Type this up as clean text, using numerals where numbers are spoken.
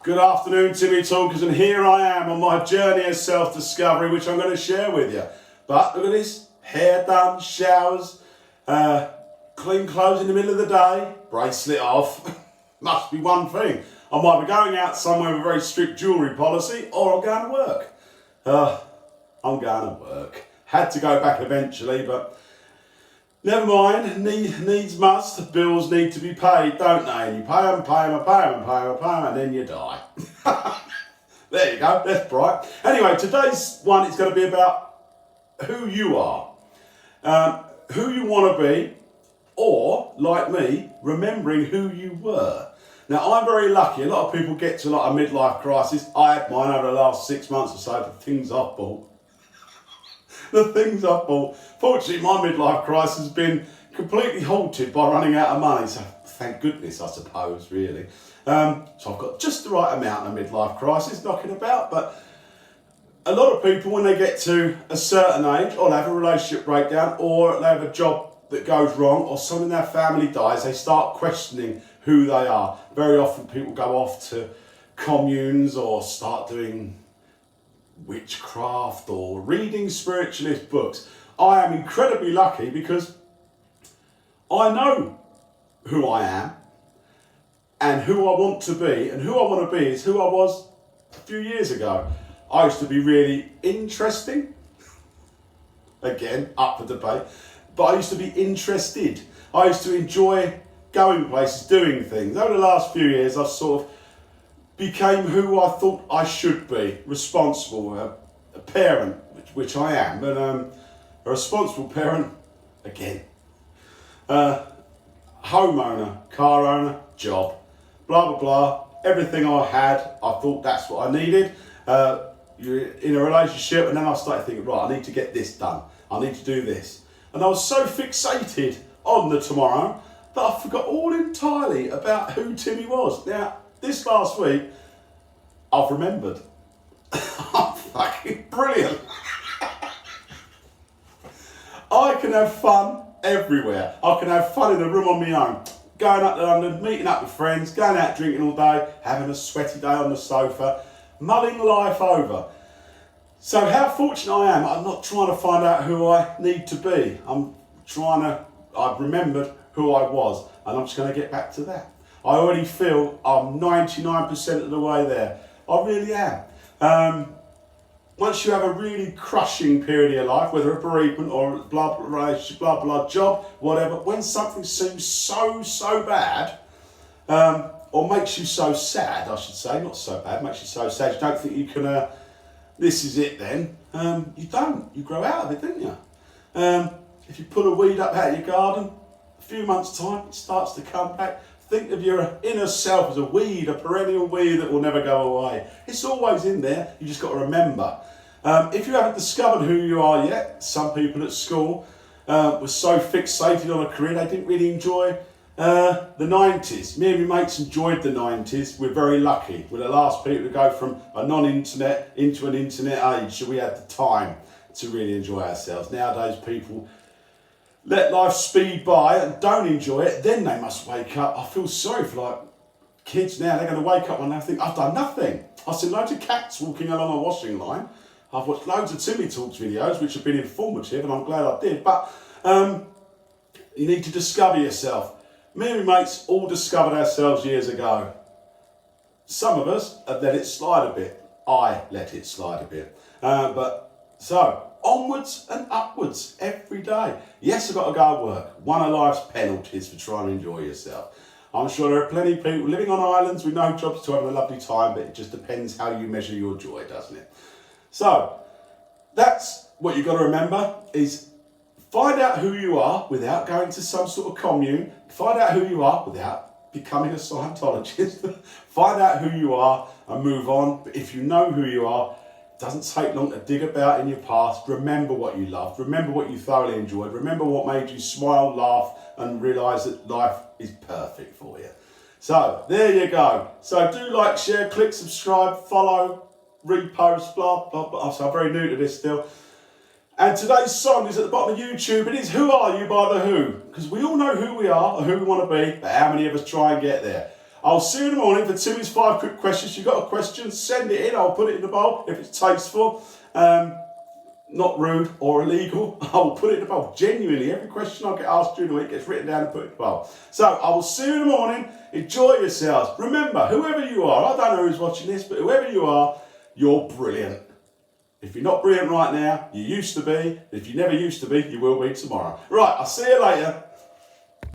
Good afternoon, Timmy Talkers, and here I am on my journey of self-discovery, which I'm going to share with you. But look at this, hair done, showers, clean clothes in the middle of the day, bracelet off. Must be one thing. I might be going out somewhere with a very strict jewellery policy, or I'm going to work. I'm going to work. Had to go back eventually, but never mind, needs must. Bills need to be paid, don't they? And you pay them, and then you die. There you go, that's bright. Anyway, today's one is going to be about who you are. Who you want to be, or, like me, remembering who you were. Now, I'm very lucky. A lot of people get to a midlife crisis. I had mine over the last 6 months or so, the things I've bought. Fortunately, my midlife crisis has been completely halted by running out of money. So thank goodness, I suppose, really. So I've got just the right amount of midlife crisis knocking about. But a lot of people, when they get to a certain age, or they have a relationship breakdown, or they have a job that goes wrong, or someone in their family dies, they start questioning who they are. Very often people go off to communes or start doing witchcraft or reading spiritualist books. I am incredibly lucky because I know who I am and who I want to be, and who I want to be is who I was a few years ago. I used to be really interesting, again up for debate, but I used to be interested. I used to enjoy going places, doing things. Over the last few years I've sort of became who I thought I should be, responsible, a parent, which I am, but a responsible parent, again. Homeowner, car owner, job, blah, blah, blah. Everything I had, I thought that's what I needed. You're in a relationship, and then I started thinking, right, I need to get this done. I need to do this. And I was so fixated on the tomorrow that I forgot all entirely about who Timmy was. Now, this last week, I've remembered. I'm fucking brilliant. I can have fun everywhere. I can have fun in a room on my own. Going up to London, meeting up with friends, going out drinking all day, having a sweaty day on the sofa, mulling life over. So how fortunate I am, I'm not trying to find out who I need to be. I've remembered who I was, and I'm just going to get back to that. I already feel I'm 99% of the way there. I really am. Once you have a really crushing period of your life, whether a bereavement or blah, blah, relationship, blah, blah, job, whatever, when something seems so bad, or makes you so sad, I should say, not so bad, makes you so sad, you don't think you can, this is it then, you don't. You grow out of it, don't you? If you pull a weed up out of your garden, a few months' time, it starts to come back. Think of your inner self as a weed, a perennial weed that will never go away. It's always in there, you just got to remember. If you haven't discovered who you are yet, some people at school were so fixated on a career they didn't really enjoy the 90s. Me and my mates enjoyed the 90s. We're very lucky. We're the last people to go from a non-internet into an internet age, so we had the time to really enjoy ourselves. Nowadays people let life speed by and don't enjoy it, then they must wake up. I feel sorry for kids now. They're going to wake up and they think, I've done nothing. I've seen loads of cats walking along a washing line. I've watched loads of Timmy Talks videos, which have been informative, and I'm glad I did. But you need to discover yourself. Me and my mates all discovered ourselves years ago. Some of us have let it slide a bit. I let it slide a bit. So, onwards and upwards every day. Yes, I've got to go to work. One of life's penalties for trying to enjoy yourself. I'm sure there are plenty of people living on islands with no jobs to having a lovely time, but it just depends how you measure your joy, doesn't it? So, that's what you've got to remember, is find out who you are without going to some sort of commune. Find out who you are without becoming a Scientologist. Find out who you are and move on. But if you know who you are, doesn't take long to dig about in your past. Remember what you loved. Remember what you thoroughly enjoyed. Remember what made you smile, laugh, and realise that life is perfect for you. So, there you go. So, do like, share, click, subscribe, follow, repost, blah, blah, blah. So, I'm very new to this still. And today's song is at the bottom of YouTube. It is Who Are You by The Who. Because we all know who we are and who we want to be, but how many of us try and get there? I'll see you in the morning for Timmy's 5 quick questions. You've got a question, send it in. I'll put it in the bowl if it's tasteful. Not rude or illegal. I will put it in the bowl. Genuinely, every question I get asked during the week gets written down and put in the bowl. So I will see you in the morning. Enjoy yourselves. Remember, whoever you are, I don't know who's watching this, but whoever you are, you're brilliant. If you're not brilliant right now, you used to be. If you never used to be, you will be tomorrow. Right, I'll see you later.